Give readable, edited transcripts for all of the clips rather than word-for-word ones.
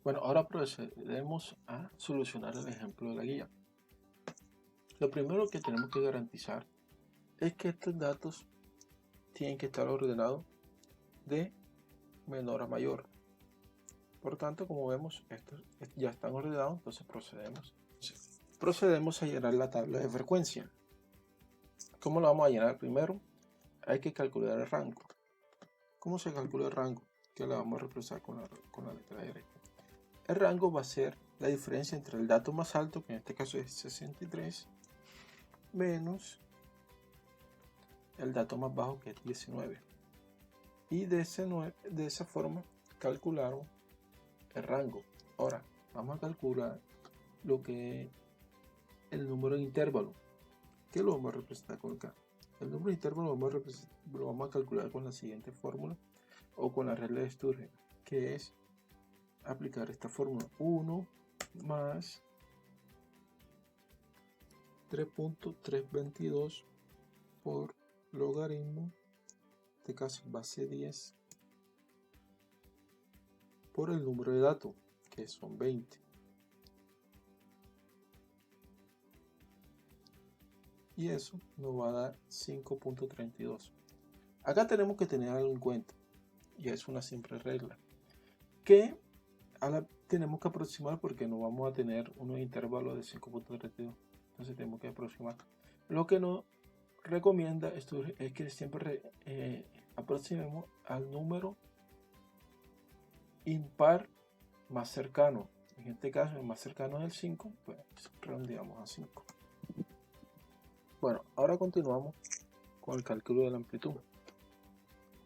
Bueno, ahora procedemos a solucionar el ejemplo de la guía. Lo primero que tenemos que garantizar es que estos datos tienen que estar ordenados de menor a mayor. Por tanto, como vemos, estos ya están ordenados, entonces procedemos a llenar la tabla de frecuencia. ¿Cómo lo vamos a llenar? Primero, hay que calcular el rango. ¿Cómo se calcula el rango? Que lo vamos a representar con la letra R. El rango va a ser la diferencia entre el dato más alto, que en este caso es 63, menos el dato más bajo, que es 19. Y de esa forma calcularon el rango. Ahora vamos a calcular lo que es el número de intervalo, que lo vamos a representar con acá. El número de intervalo lo vamos a calcular con la siguiente fórmula o con la regla de Sturgeon, que es aplicar esta fórmula: 1 más 3.322 por logaritmo, en este caso base 10, por el número de datos, que son 20. Y eso nos va a dar 5.32. Acá tenemos que tener algo en cuenta, y es una simple regla, que tenemos que aproximar porque no vamos a tener unos intervalos de 5.32. Entonces tenemos que aproximar. Lo que nos recomienda esto es que siempre aproximemos al número impar más cercano. En este caso, el más cercano es el 5, pues redondeamos a 5. Bueno, ahora continuamos con el cálculo de la amplitud,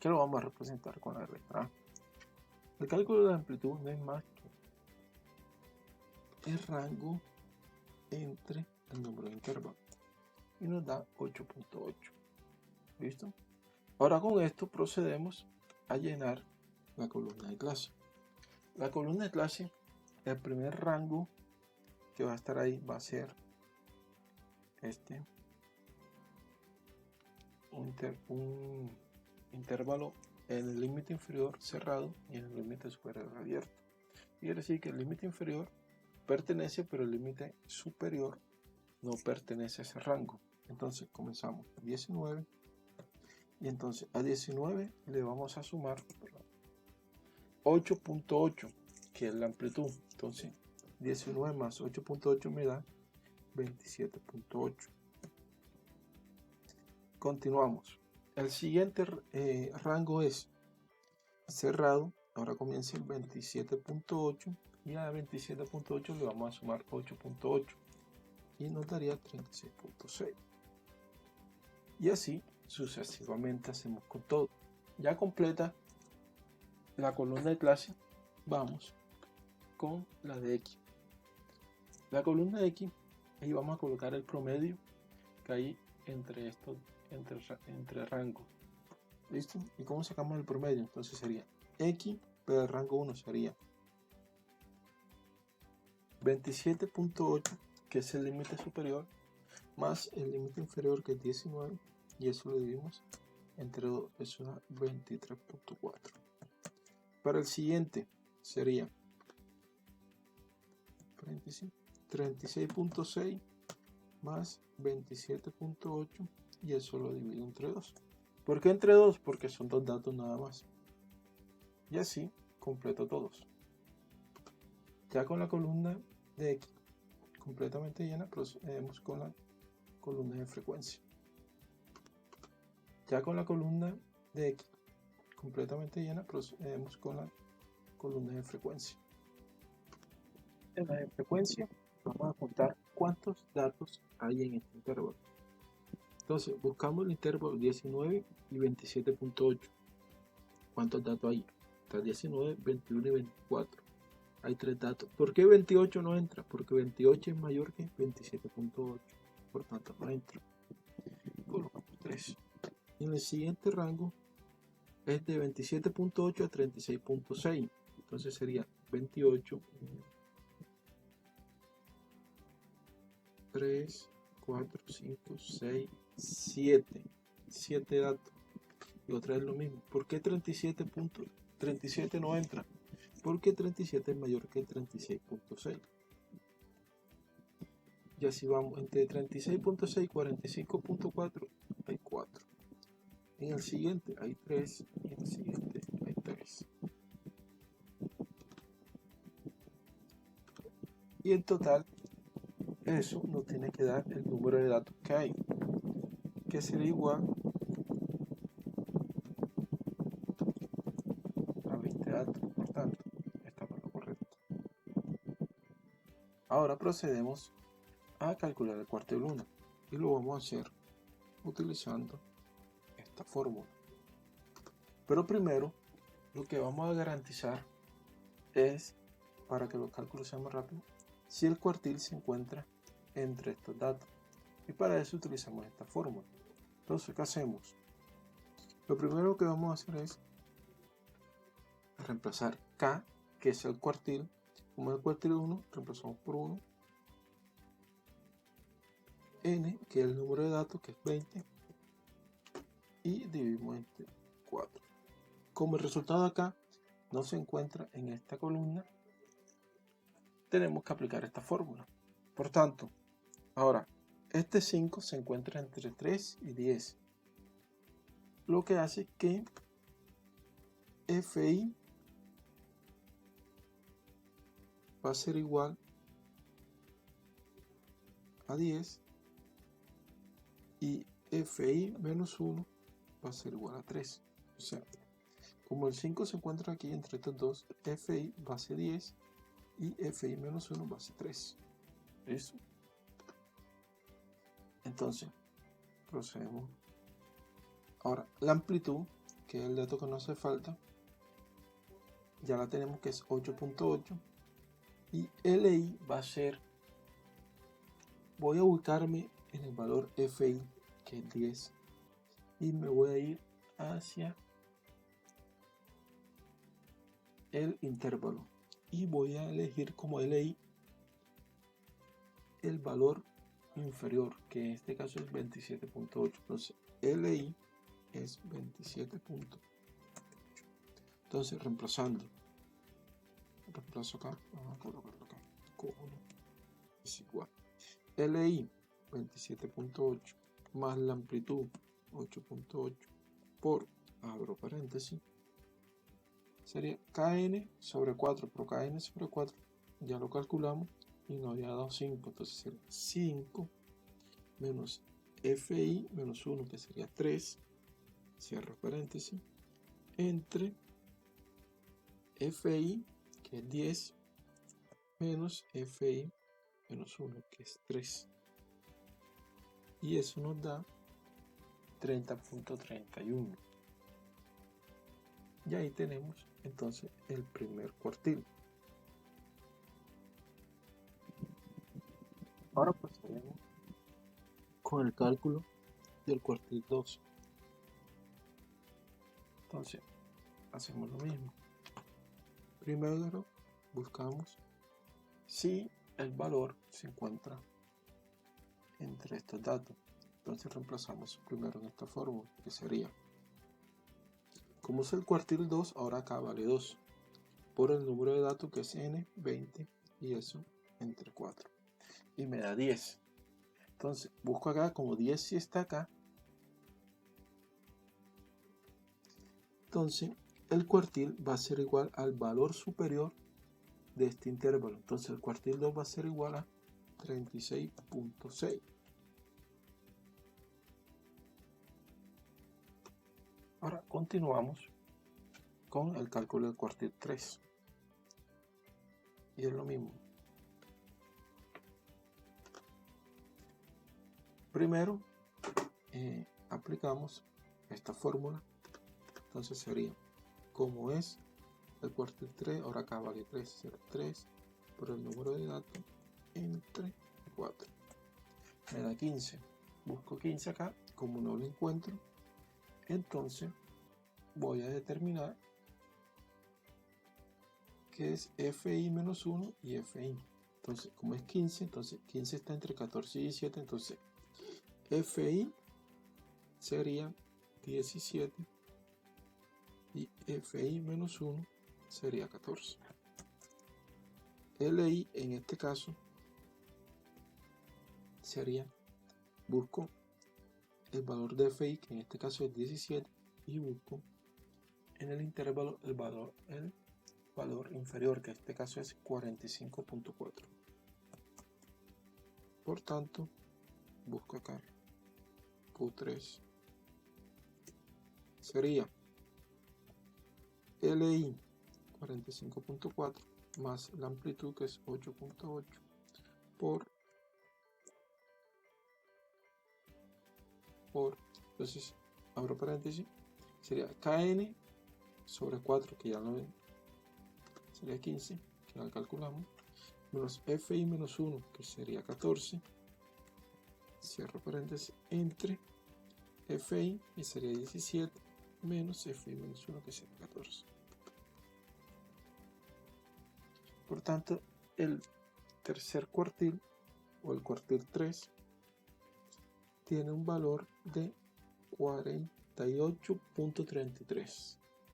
que lo vamos a representar con la letra A. El cálculo de la amplitud no es más que el rango entre el número de intervalos, y nos da 8.8. ¿Listo? Ahora con esto procedemos a llenar la columna de clase. La columna de clase, el primer rango que va a estar ahí va a ser un intervalo en el límite inferior cerrado y en el límite superior abierto. Quiere decir que el límite inferior pertenece, pero el límite superior no pertenece a ese rango. Entonces comenzamos 19, y entonces a 19 le vamos a sumar 8.8, que es la amplitud. Entonces 19 más 8.8 me da 27.8. Continuamos. El siguiente rango es cerrado. Ahora comienza el 27.8, y a 27.8 le vamos a sumar 8.8 y nos daría 36.6. Y así sucesivamente hacemos con todo. Ya completa la columna de clase, vamos con la de X. La columna de X, ahí vamos a colocar el promedio que hay entre estos, entre rangos. ¿Listo? ¿Y cómo sacamos el promedio? Entonces sería X, pero el rango 1 sería 27.8, que es el límite superior, más el límite inferior, que es 19, y eso lo dividimos entre 2, eso da 23.4. Para el siguiente sería 36.6 más 27.8, y eso lo divido entre 2. ¿Por qué entre 2? Porque son dos datos nada más. Y así completo todos. Ya con la columna de X completamente llena, procedemos con la columna de frecuencia. Ya con la columna de X completamente llena, procedemos con la columna de frecuencia. En la de frecuencia vamos a contar cuántos datos hay en este intervalo. Entonces buscamos el intervalo 19 y 27.8. ¿Cuántos datos hay? Está 19, 21 y 24. Hay 3 datos. ¿Por qué 28 no entra? Porque 28 es mayor que 27.8. Por tanto no entra. Colocamos 3. En el siguiente rango es de 27.8 a 36.6. Entonces sería 28, 3, 4, 5, 6, 7. 7 datos. Y otra vez lo mismo. ¿Por qué 37 no entra? porque 37 es mayor que 36.6. Y así vamos, entre 36.6 y 45.4 hay 4. En el siguiente hay 3 y en el siguiente hay 3. Y en total, eso nos tiene que dar el número de datos que hay, que será igual a 20 datos. Por tanto, estamos en lo correcto. Ahora procedemos a calcular el cuartil 1 y lo vamos a hacer utilizando esta fórmula. Pero primero, lo que vamos a garantizar es, para que los cálculos sean más rápidos, si el cuartil se encuentra entre estos datos. Y para eso utilizamos esta fórmula. Entonces, ¿qué hacemos? Lo primero que vamos a hacer es reemplazar K, que es el cuartil. Como el cuartil 1, reemplazamos por 1. N, que es el número de datos, que es 20. Y dividimos entre 4. Como el resultado acá no se encuentra en esta columna, tenemos que aplicar esta fórmula. Por tanto, ahora, este 5 se encuentra entre 3 y 10. Lo que hace que FI va a ser igual a 10 y FI menos 1 va a ser igual a 3. O sea, como el 5 se encuentra aquí entre estos dos, FI va a ser 10 y FI menos 1 va a ser 3. ¿Listo? Entonces, procedemos. Ahora, la amplitud, que es el dato que nos hace falta, ya la tenemos, que es 8.8. Y LI va a ser, voy a ubicarme en el valor FI, que es 10. Y me voy a ir hacia el intervalo. Y voy a elegir como LI el valor inferior, que en este caso es 27.8. Entonces, LI es 27.8. Entonces, reemplazo acá, vamos a colocarlo acá, es igual LI 27.8 más la amplitud 8.8 por, abro paréntesis, sería KN sobre 4, pero KN sobre 4 ya lo calculamos y nos había dado 5, entonces sería 5 menos FI menos 1, que sería 3, cierro paréntesis, entre FI, que es 10, menos FI menos 1, que es 3. Y eso nos da 30.31. Y ahí tenemos entonces el primer cuartil. Ahora procedemos con el cálculo del cuartil 2. Entonces, hacemos lo mismo. Primero buscamos si el valor se encuentra entre estos datos. Entonces reemplazamos primero en esta fórmula, que sería, como es el cuartil 2, ahora acá vale 2, por el número de datos, que es n, 20, y eso entre 4. Y me da 10. Entonces busco acá, como 10 si está acá, entonces el cuartil va a ser igual al valor superior de este intervalo. Entonces el cuartil 2 va a ser igual a 36.6. Ahora continuamos con el cálculo del cuartil 3. Y es lo mismo. Primero aplicamos esta fórmula. Entonces sería, como es el cuartil 3, ahora acá vale 3, será 3 por el número de datos entre 4. Me da 15. Busco 15 acá, como no lo encuentro, entonces voy a determinar que es FI menos 1 y FI. Entonces, como es 15, entonces 15 está entre 14 y 17, entonces FI sería 17 y FI menos 1 sería 14. LI en este caso sería, busco el valor de FI, que en este caso es 17, y busco en el intervalo el valor inferior, que en este caso es 45.4. Por tanto, busco acá Q3 sería LI 45.4 más la amplitud, que es 8.8, entonces abro paréntesis, sería KN sobre 4, que ya lo ven, sería 15, que ya calculamos, menos FI menos 1, que sería 14, cierro paréntesis, entre FI, y sería 17, menos FI menos 1, que sería 14. Por tanto, el tercer cuartil, o el cuartil 3, tiene un valor de 48.33.